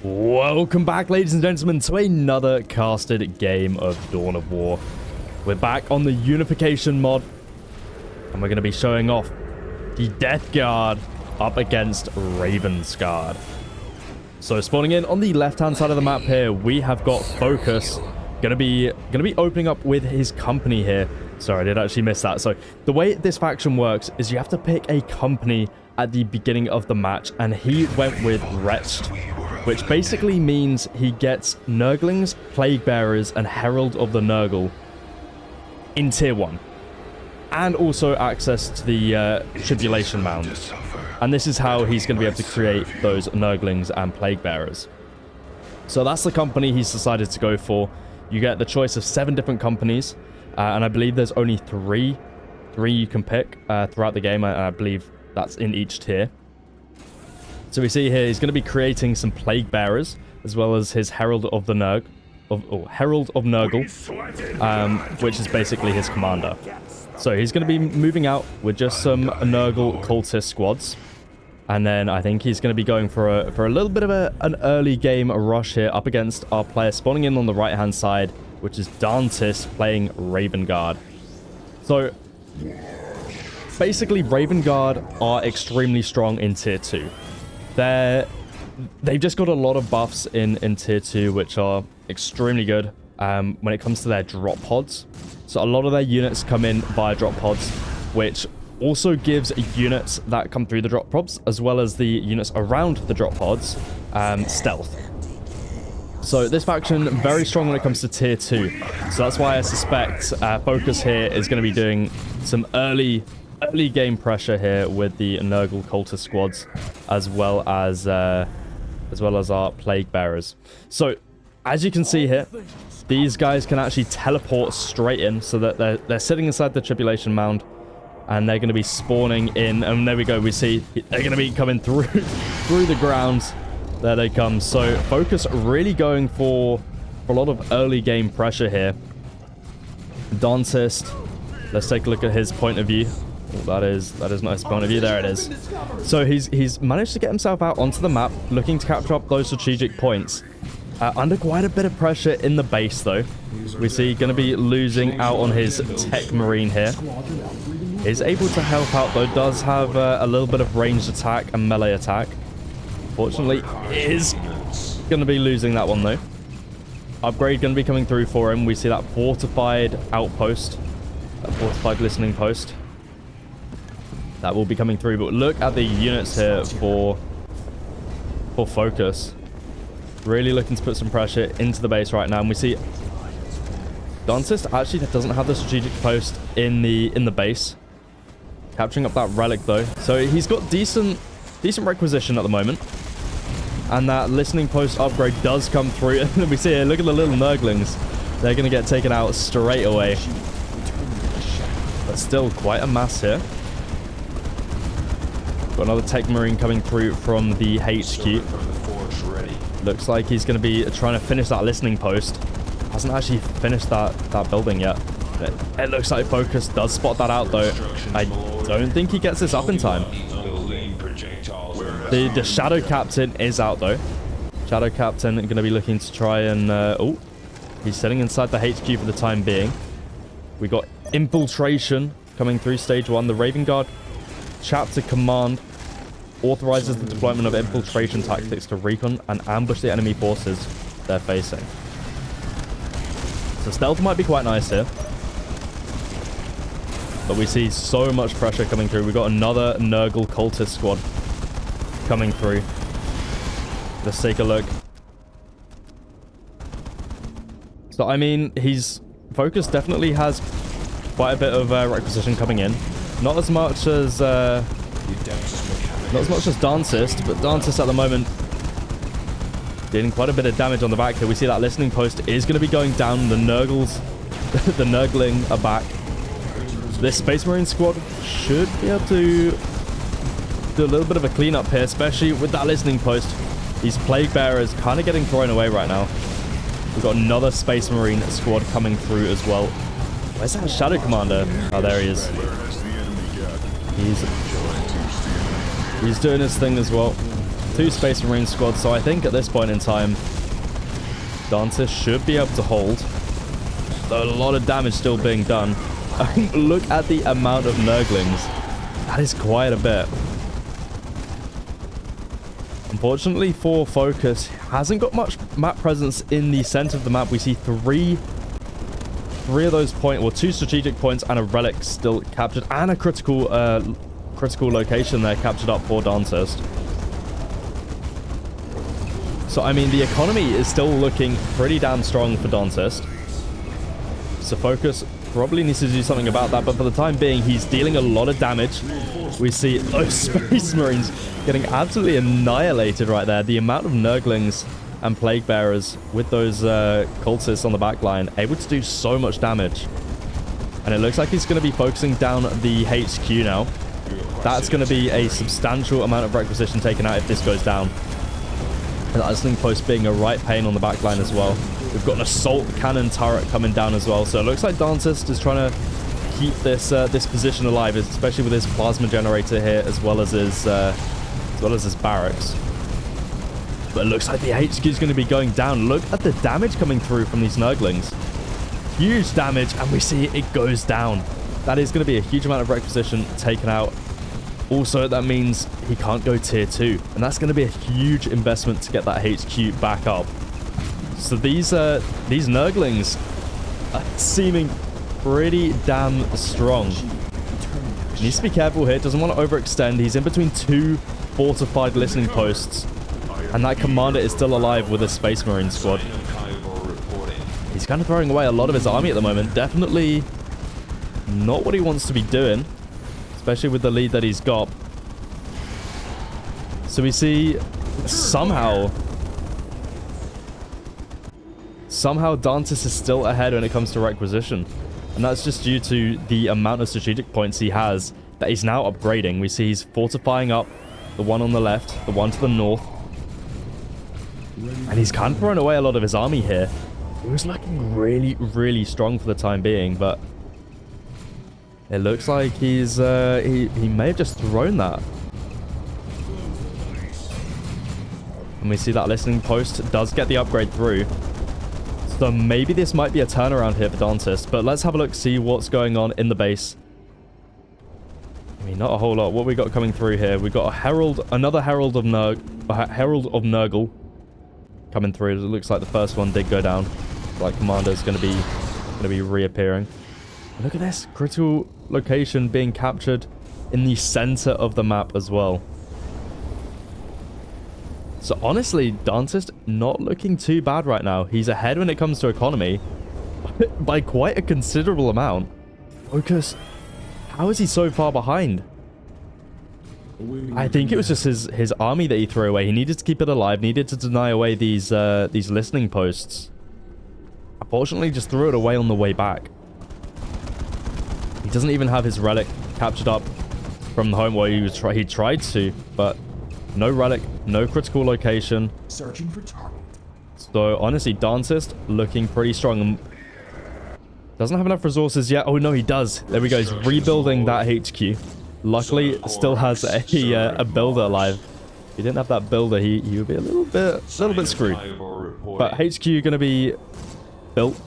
Welcome back, ladies and gentlemen, to another casted game of Dawn of War. We're back on the Unification mod, and we're going to be showing off the Death Guard up against Raven's Guard. So spawning in on the left-hand side of the map here, we have got Focus. Gonna be opening up with his company here. Sorry, I did actually miss that. So the way this faction works is you have to pick a company at the beginning of the match, and he went with Wretched, which basically means he gets Nurglings, Plague Bearers, and Herald of the Nurgle in tier 1. And also access to the Tribulation Mound. And this is how he's going to be able to create those Nurglings and Plague Bearers. So that's the company he's decided to go for. You get the choice of 7 different companies. And I believe there's only 3 you can pick throughout the game. I believe that's in each tier. So we see here he's going to be creating some Plague Bearers, as well as his Herald of the Herald of Nurgle, which is basically his commander. So he's going to be moving out with just some Nurgle cultist squads, and then I think he's going to be going for a little bit of an early game rush here up against our player spawning in on the right hand side, which is Dantis playing Raven Guard. So basically, Raven Guard are extremely strong in tier 2. They've just got a lot of buffs in tier 2, which are extremely good when it comes to their drop pods. So a lot of their units come in via drop pods, which also gives units that come through the drop pods, as well as the units around the drop pods, stealth. So this faction, very strong when it comes to tier 2. So that's why I suspect Focus here is going to be doing some early game pressure here with the Nurgle cultist squads, as well as our Plague Bearers. So as you can see here, these guys can actually teleport straight in, so that they're sitting inside the Tribulation Mound, and they're going to be spawning in. And there we go. We see they're going to be coming through the ground. There they come. So Focus really going for a lot of early game pressure here. Dantist, let's take a look at his point of view. Oh, that is not his point of view. There it is. So he's managed to get himself out onto the map, looking to capture up those strategic points. Under quite a bit of pressure in the base, though. We see going to be losing out on his Tech Marine here. Is able to help out, though. Does have a little bit of ranged attack and melee attack. Fortunately, is going to be losing that one, though. Upgrade going to be coming through for him. We see that fortified outpost, that fortified listening post. That will be coming through, but look at the units here for Focus. Really looking to put some pressure into the base right now, and we see Dantist actually doesn't have the strategic post in the base. Capturing up that relic though, so he's got decent requisition at the moment, and that listening post upgrade does come through. And we see here, look at the little Nurglings. They're going to get taken out straight away, but still quite a mass here. Got another Tech Marine coming through from the HQ. Looks like he's going to be trying to finish that listening post. Hasn't actually finished that building yet. It looks like Focus does spot that out, though. I don't think he gets this up in time. The Shadow Captain is out, though. Shadow Captain going to be looking to try and... oh, he's sitting inside the HQ for the time being. We got Infiltration coming through stage 1. The Raven Guard Chapter Command authorizes the deployment of infiltration tactics to recon and ambush the enemy forces they're facing. So stealth might be quite nice here, but we see so much pressure coming through. We've got another Nurgle cultist squad coming through. Let's take a look. So I mean, Focus definitely has quite a bit of requisition coming in. Not as much as Dantist, but Dantist at the moment dealing quite a bit of damage on the back here. We see that listening post is going to be going down. The Nurgles, the Nurgling are back. This Space Marine squad should be able to do a little bit of a cleanup here, especially with that listening post. These Plague Bearers kind of getting thrown away right now. We've got another Space Marine squad coming through as well. Where's that Shadow Commander? Oh, there he is. He's doing his thing as well. 2 Space Marine squads, so I think at this point in time, Dantis should be able to hold. Though a lot of damage still being done. Look at the amount of Nurglings. That is quite a bit. Unfortunately for Focus, hasn't got much map presence in the center of the map. We see three of those points, or 2 strategic points and a relic still captured, and a critical location there captured up for Dantis. So, I mean, the economy is still looking pretty damn strong for Dantis. So Focus probably needs to do something about that, but for the time being, he's dealing a lot of damage. We see those Space Marines getting absolutely annihilated right there. The amount of Nurglings and Plague Bearers with those cultists on the back line, able to do so much damage. And it looks like he's going to be focusing down the HQ now. That's going to be a substantial amount of requisition taken out if this goes down. And that Sling Post being a right pain on the back line as well. We've got an assault cannon turret coming down as well. So it looks like Dantis is trying to keep this this position alive, especially with his plasma generator here, as well as his barracks. But it looks like the HQ is going to be going down. Look at the damage coming through from these Nurglings. Huge damage, and we see it goes down. That is going to be a huge amount of requisition taken out. Also, that means he can't go tier 2, and that's going to be a huge investment to get that HQ back up. So these Nurglings are seeming pretty damn strong. He needs to be careful here. Doesn't want to overextend. He's in between 2 fortified listening posts, and that commander is still alive with a Space Marine squad. He's kind of throwing away a lot of his army at the moment. Definitely not what he wants to be doing, especially with the lead that he's got. So we see somehow Dantis is still ahead when it comes to requisition. And that's just due to the amount of strategic points he has that he's now upgrading. We see he's fortifying up the one on the left, the one to the north. And he's kind of thrown away a lot of his army here. He was looking really, really strong for the time being, but it looks like he's he may have just thrown that. And we see that listening post does get the upgrade through. So maybe this might be a turnaround here for Dantis, but let's have a look, see what's going on in the base. I mean, not a whole lot. What we got coming through here? We got a herald, another herald of Nurgle coming through. It looks like the first one did go down. Like commander's going to be reappearing. And look at this critical location being captured in the center of the map as well. So honestly, Dantis not looking too bad right now. He's ahead when it comes to economy by quite a considerable amount. Focus, how is he so far behind? I think it was just his army that he threw away. He needed to keep it alive, needed to deny away these listening posts. Unfortunately, just threw it away on the way back. He doesn't even have his relic captured up from the home where he tried to, but no relic, no critical location. Searching for target. So honestly, Dantis looking pretty strong. Doesn't have enough resources yet. Oh no, he does. There we go. He's rebuilding that HQ. Luckily, still has a builder alive. If he didn't have that builder, he would be a little bit screwed. But HQ going to be built.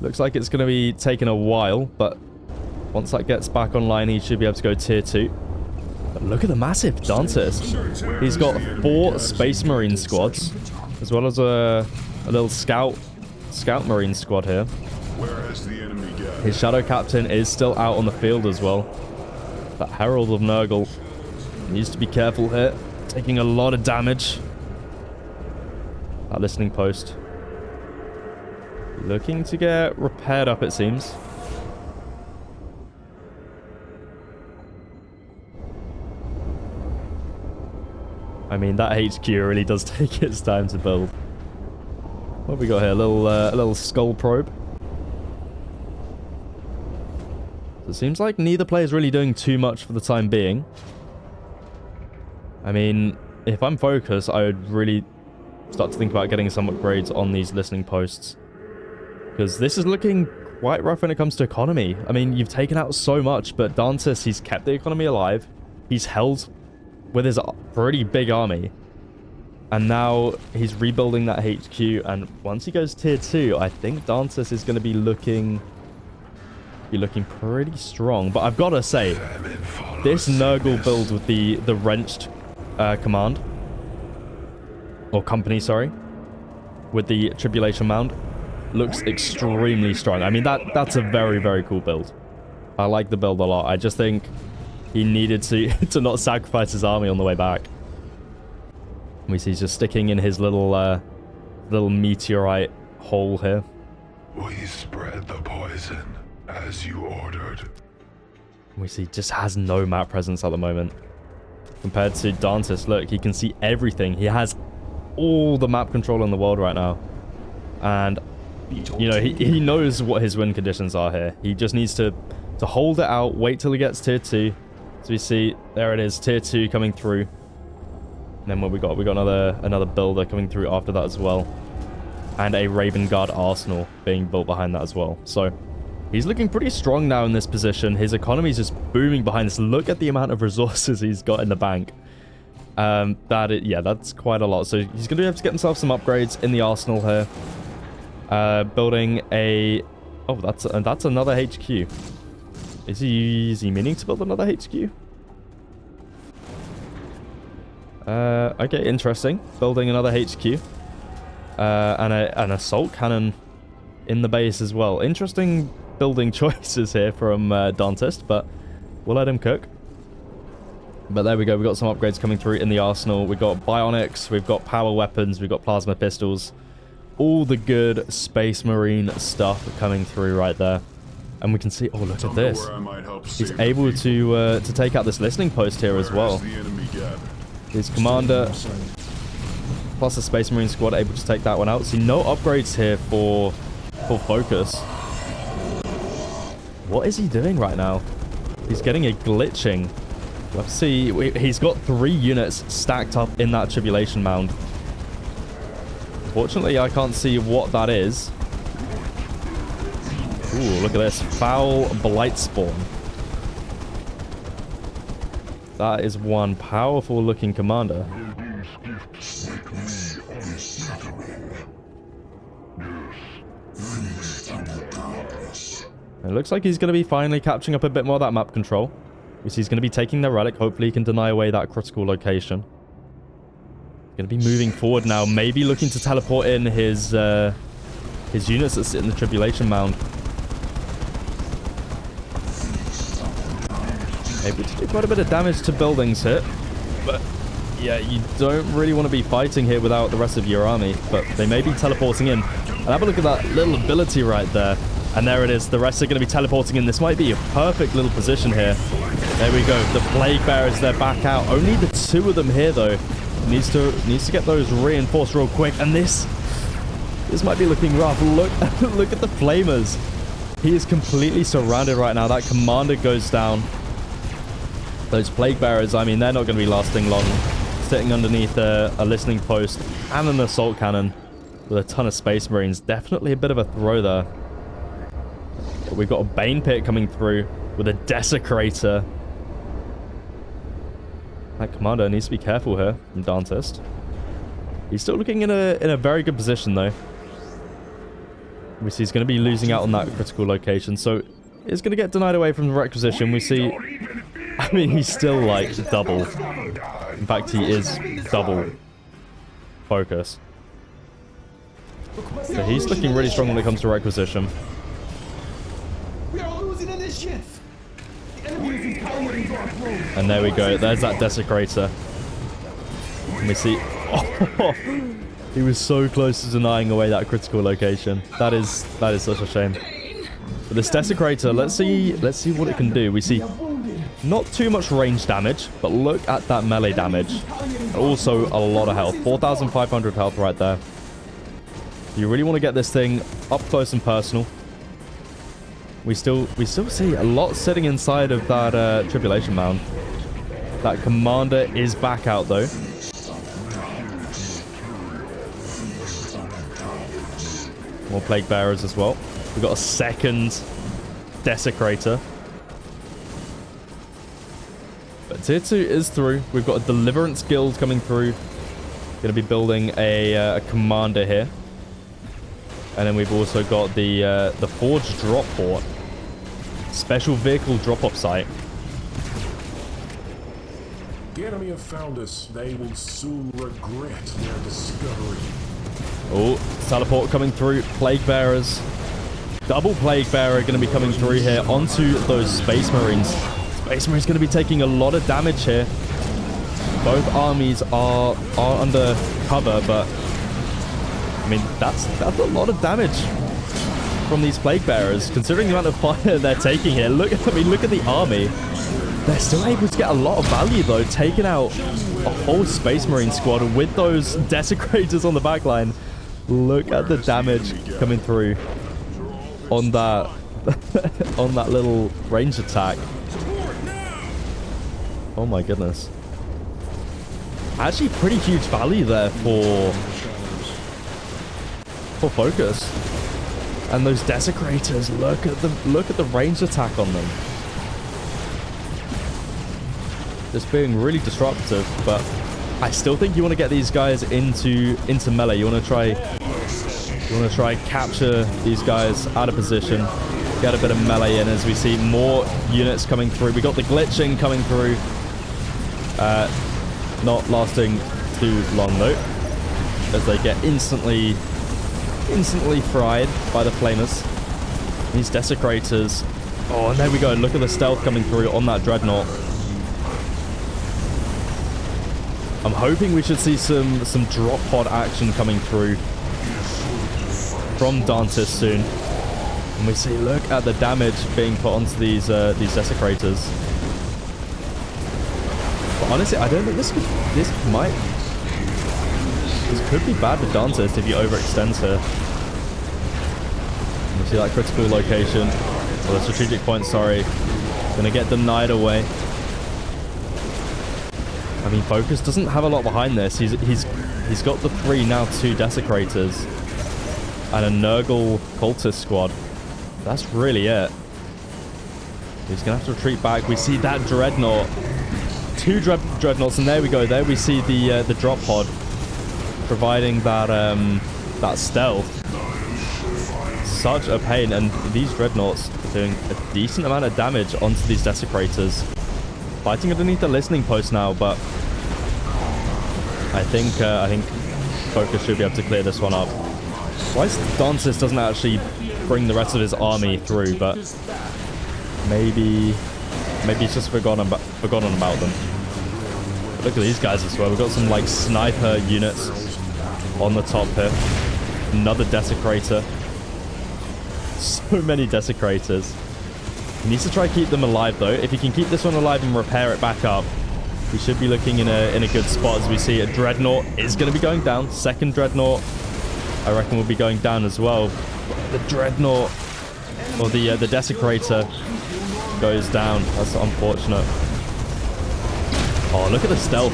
Looks like it's going to be taking a while, but once that gets back online, he should be able to go tier 2. But look at the massive Dantis. He's got 4 Space Marine squads, as well as a little Scout Marine squad here. His Shadow Captain is still out on the field as well. That Herald of Nurgle needs to be careful here. Taking a lot of damage. That listening post looking to get repaired up, it seems. I mean, that HQ really does take its time to build. What have we got here? A little skull probe. So it seems like neither player is really doing too much for the time being. I mean, if I'm focused, I would really start to think about getting some upgrades on these listening posts. Because this is looking quite rough when it comes to economy. I mean, you've taken out so much, but Dantis, he's kept the economy alive. He's held with his pretty big army. And now he's rebuilding that HQ. And once he goes tier 2, I think Dantis is going to be looking pretty strong. But I've got to say, this Nurgle build with the wrenched command, or company, sorry, with the Tribulation Mound, looks extremely strong. I mean, that's a very, very cool build. I like the build a lot. I just think he needed to not sacrifice his army on the way back. We see he's just sticking in his little meteorite hole here. We spread the poison as you ordered. We see just has no map presence at the moment. Compared to Dantis, look, he can see everything. He has all the map control in the world right now. And, you know, he knows what his win conditions are here. He just needs to hold it out, wait till he gets tier 2. So we see, there it is, tier 2 coming through. And then what we got? We got another builder coming through after that as well. And a Raven Guard arsenal being built behind that as well. So he's looking pretty strong now in this position. His economy is just booming behind this. Look at the amount of resources he's got in the bank. Yeah, that's quite a lot. So he's going to have to get himself some upgrades in the arsenal here. Building a... Oh, that's another HQ. Is he meaning to build another HQ? Okay, interesting. Building another HQ. And an assault cannon in the base as well. Interesting building choices here from Dantist, but we'll let him cook. But there we go. We've got some upgrades coming through in the arsenal. We've got bionics, we've got power weapons, we've got plasma pistols. All the good Space Marine stuff coming through right there. And we can see, oh, look at this. He's able to take out this listening post here as well. His commander plus the Space Marine squad able to take that one out. See, no upgrades here for focus. What is he doing right now? He's getting a glitching. Let's see. He's got 3 units stacked up in that Tribulation Mound. Unfortunately, I can't see what that is. Ooh, look at this. Foul Blight Spawn. That is one powerful looking commander. It looks like he's going to be finally catching up a bit more of that map control. He's going to be taking the relic. Hopefully he can deny away that critical location. Going to be moving forward now. Maybe looking to teleport in his units that sit in the Tribulation Mound. Able to do quite a bit of damage to buildings here. But yeah, you don't really want to be fighting here without the rest of your army. But they may be teleporting in. And have a look at that little ability right there. And there it is. The rest are going to be teleporting in. This might be a perfect little position here. There we go. The Plague Bearers, they're back out. Only the 2 of them here, though. Needs to get those reinforced real quick. And this might be looking rough. Look at the Flamers. He is completely surrounded right now. That commander goes down. Those Plague Bearers, I mean, they're not going to be lasting long. Sitting underneath a listening post and an assault cannon with a ton of Space Marines. Definitely a bit of a throw there. But we've got a Bane Pit coming through with a Desecrator. That commander needs to be careful here from Dantist. He's still looking in a very good position, though. We see he's going to be losing out on that critical location, so he's going to get denied away from the requisition. We see... I mean, he's still, like, double. In fact, he is double focus. So he's looking really strong when it comes to requisition. And there we go. There's that Desecrator. And we see... Oh, he was so close to denying away that critical location. That is such a shame. But this Desecrator, let's see what it can do. We see not too much range damage, but look at that melee damage. And also a lot of health. 4,500 health right there. You really want to get this thing up close and personal. We still see a lot sitting inside of that Tribulation Mound. That commander is back out, though. More Plague Bearers as well. We've got a second Desecrator. But tier 2 is through. We've got a Deliverance Guild coming through. Gonna be building a commander here. And then we've also got the forged drop port. Special vehicle drop-off site. The enemy have found us. They will soon regret their discovery. Oh, teleport coming through. Plague Bearers. Double Plague Bearer going to be coming through here onto those Space Marines. Space Marines going to be taking a lot of damage here. Both armies are under cover, but I mean, that's a lot of damage from these Plague Bearers, considering the amount of fire they're taking here. Look at the army. They're still able to get a lot of value, though, taking out a whole Space Marine squad with those Desecrators on the back line. Look at the damage coming through on that on that little range attack. Oh my goodness. Actually, pretty huge value there for focus. And those Desecrators, look at the range attack on them. Just being really disruptive, but I still think you want to get these guys into melee. You want to try capture these guys out of position, get a bit of melee in as we see more units coming through. We got the glitching coming through. Not lasting too long though, as they get instantly fried by the flamers. These Desecrators. Oh, and there we go. Look at the stealth coming through on that Dreadnought. I'm hoping we should see some drop pod action coming through from Dantis soon. And we see, look at the damage being put onto these Desecrators. But honestly, I don't think this could be bad for Dantis if he overextends here. You see that critical location, or the strategic point, sorry. Gonna get denied away. I mean, Focus doesn't have a lot behind this. He's got the 3, now 2 Desecrators and a Nurgle cultist squad. That's really it. He's gonna have to retreat back. We see that Dreadnought. 2 Dreadnoughts, and there we go. There we see the drop pod providing that stealth. Such a pain, and these Dreadnoughts are doing a decent amount of damage onto these Desecrators. Fighting underneath the listening post now, but I think Focus should be able to clear this one up. Why Dantis doesn't actually bring the rest of his army through, but maybe he's just forgotten about them. But look at these guys as well. We've got some like sniper units on the top here. Another Desecrator. So many Desecrators. He needs to try to keep them alive though. If he can keep this one alive and repair it back up, we should be looking in a good spot. As we see a Dreadnought is going to be going down. Second Dreadnought, I reckon, will be going down as well. The Dreadnought, or the Desecrator, goes down. That's unfortunate. Oh, look at the stealth.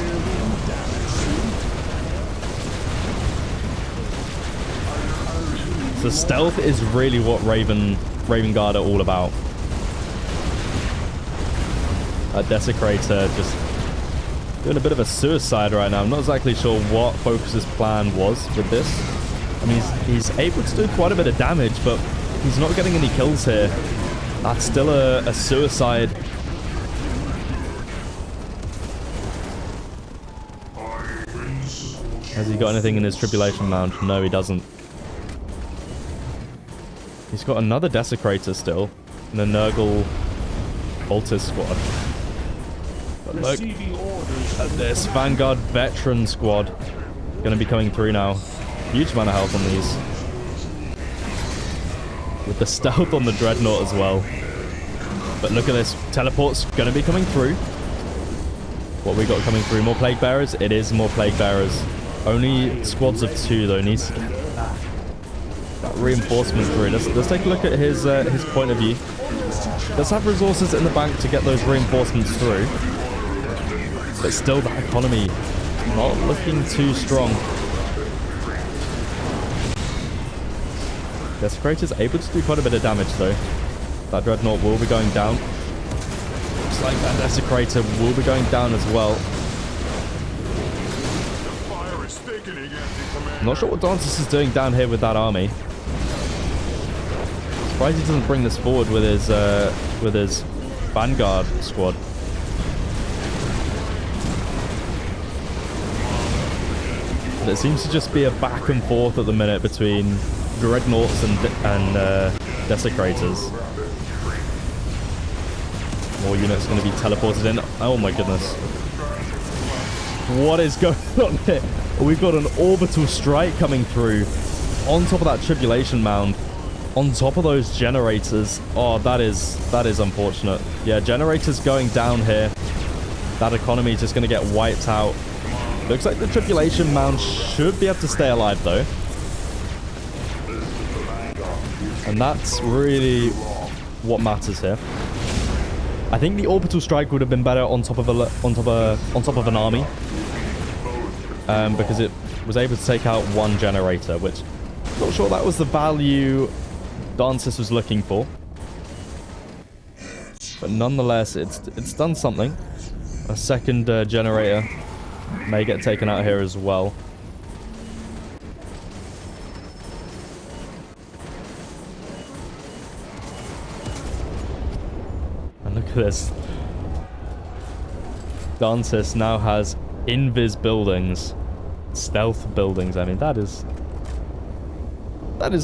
So stealth is really what Raven Guard are all about. That Desecrator just doing a bit of a suicide right now. I'm not exactly sure what Focus's plan was with this. I mean, he's able to do quite a bit of damage, but he's not getting any kills here. That's still a suicide. Has he got anything in his tribulation lounge? No, he doesn't. He's got another Desecrator still, and a Nurgle Voltis squad. But look at this Vanguard Veteran squad. Going to be coming through now. Huge amount of health on these. With the stealth on the Dreadnought as well. But look at this. Teleport's going to be coming through. What we got coming through? More Plague Bearers? It is more Plague Bearers. Only squads of 2 though. Needs to get that reinforcement through. Let's take a look at his point of view. Does have resources in the bank to get those reinforcements through. But still, that economy not looking too strong. Desecrator's able to do quite a bit of damage though. That Dreadnought will be going down. Looks like that Desecrator will be going down as well. I'm not sure what Dantis is doing down here with that army. Surprised he doesn't bring this forward with his Vanguard squad. But it seems to just be a back and forth at the minute between Dreadnoughts and Desecrators. More units going to be teleported in. Oh my goodness. What is going on here? We've got an orbital strike coming through on top of that tribulation mound. On top of those generators. Oh, that is unfortunate. Yeah, generators going down here. That economy is just going to get wiped out. Looks like the tribulation mound should be able to stay alive, though. And that's really what matters here. I think the orbital strike would have been better on top of an army, because it was able to take out one generator, which I'm not sure that was the value Dantis was looking for. But nonetheless, it's done something. A second generator may get taken out here as well. And look at this. Dantis now has invis buildings. Stealth buildings. I mean, that is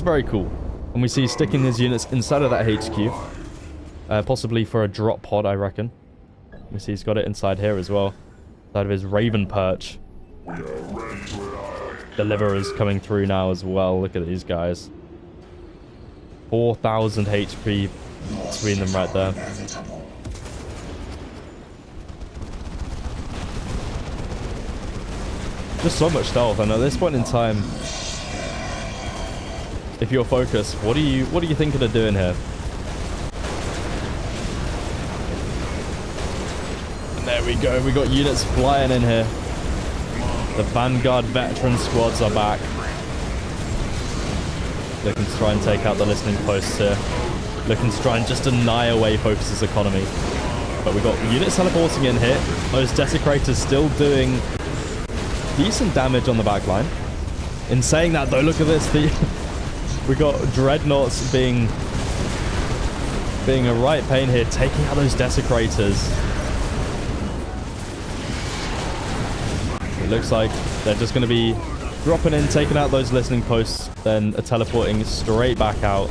very cool. And we see sticking his units inside of that HQ. Possibly for a drop pod, I reckon. We see he's got it inside here as well. Inside of his Raven perch. Deliverers coming through now as well. Look at these guys. 4,000 HP between them right there. Just so much stealth, and at this point in time, if you're focused, what are you thinking of doing here? And there we go, we got units flying in here. The Vanguard veteran squads are back. Looking to try and take out the listening posts here. Looking to try and just annihilate Focus's economy. But we got units teleporting in here. Those Desecrators still doing decent damage on the back line. In saying that though, look at this. We got Dreadnoughts being a right pain here, taking out those Desecrators. It looks like they're just going to be dropping in, taking out those listening posts, then teleporting straight back out.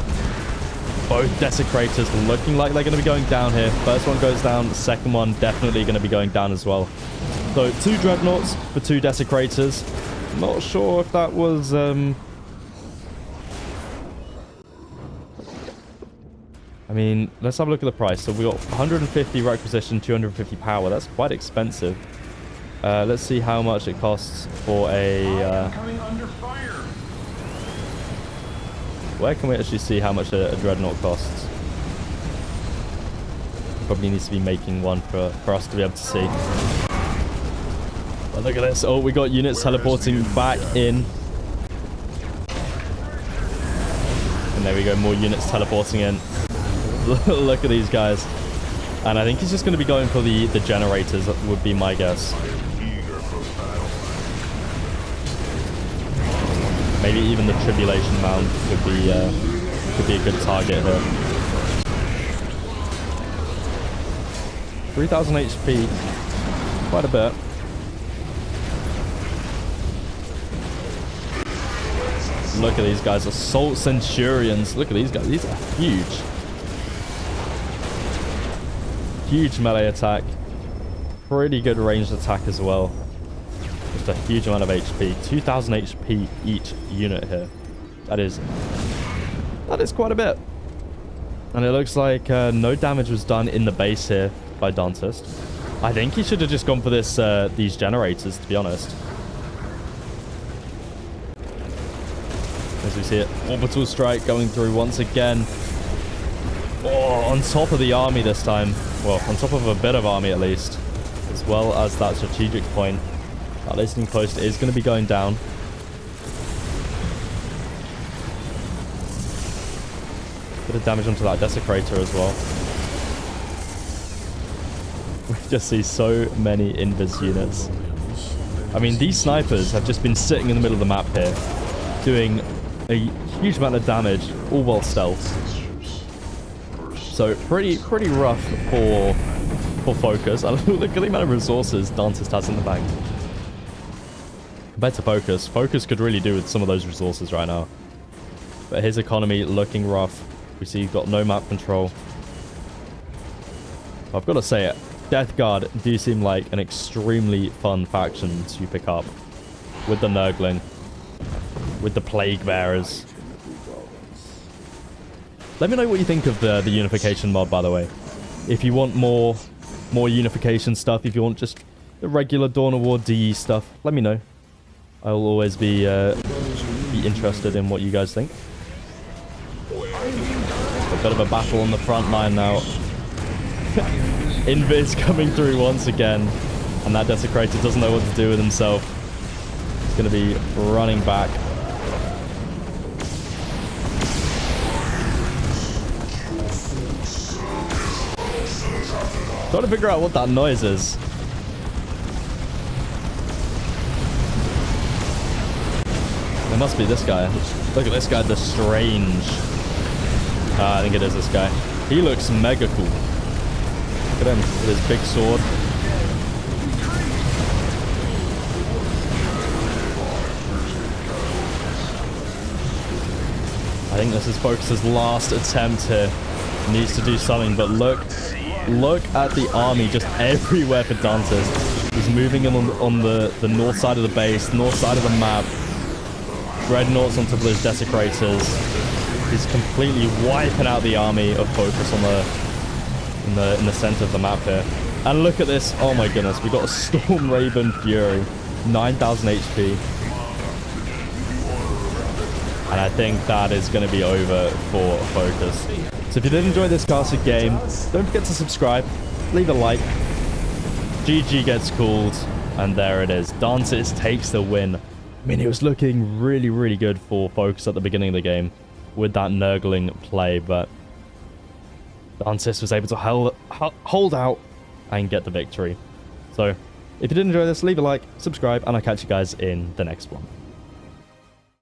Both Desecrators looking like they're going to be going down here. First one goes down, the second one definitely going to be going down as well. So 2 Dreadnoughts for 2 Desecrators. Not sure if that was... I mean, let's have a look at the price. So we got 150 requisition, 250 power. That's quite expensive. Let's see how much it costs for a... Where can we actually see how much a Dreadnought costs? Probably needs to be making one for us to be able to see. But look at this. Oh, we got units teleporting back in. And there we go, more units teleporting in. Look at these guys. And I think he's just going to be going for the generators, that would be my guess. Maybe even the Tribulation Mound could be a good target here. 3,000 HP. Quite a bit. Look at these guys. Assault Centurions. Look at these guys. These are huge. Huge melee attack. Pretty good ranged attack as well. Just a huge amount of HP. 2,000 HP each unit here. That is quite a bit. And it looks like no damage was done in the base here by Dantis. I think he should have just gone for these generators, to be honest. As we see it, orbital strike going through once again. Oh, on top of the army this time. Well, on top of a bit of army at least. As well as that strategic point. That listening post is going to be going down. Bit of damage onto that Desecrator as well. We just see so many invis units. I mean, these snipers have just been sitting in the middle of the map here, doing a huge amount of damage, all while stealth. So pretty rough for Focus. Look at the amount of resources Dantis has in the bank. Compared to Focus, Focus could really do with some of those resources right now. But his economy looking rough. We see he's got no map control. I've got to say it. Death Guard do seem like an extremely fun faction to pick up. With the Nurgling. With the Plague Bearers. Let me know what you think of the Unification mod, by the way. If you want more Unification stuff, if you want just the regular Dawn of War DE stuff, let me know. I will always be interested in what you guys think. A bit of a battle on the front line now. Invis coming through once again, and that Desecrator doesn't know what to do with himself. He's going to be running back. Trying to figure out what that noise is. It must be this guy. Look at this guy, the Strange. I think it is this guy. He looks mega cool. Look at him with his big sword. I think this is Focus's last attempt here. Needs to do something, but look at the army just everywhere for Dantis. He's moving in on the north side of the base, north side of the map. Dreadnoughts on top of those Desecrators. He's completely wiping out the army of Focus on in the center of the map here. And look at this. Oh my goodness. We got a Storm Raven Fury. 9,000 HP. And I think that is going to be over for Focus. So if you did enjoy this casted game, don't forget to subscribe. Leave a like. GG gets called. And there it is. Dantis takes the win. I mean, it was looking really good for Focus at the beginning of the game with that Nurgling play, but Dantis was able to hold out and get the victory. So, if you did enjoy this, leave a like, subscribe, and I'll catch you guys in the next one.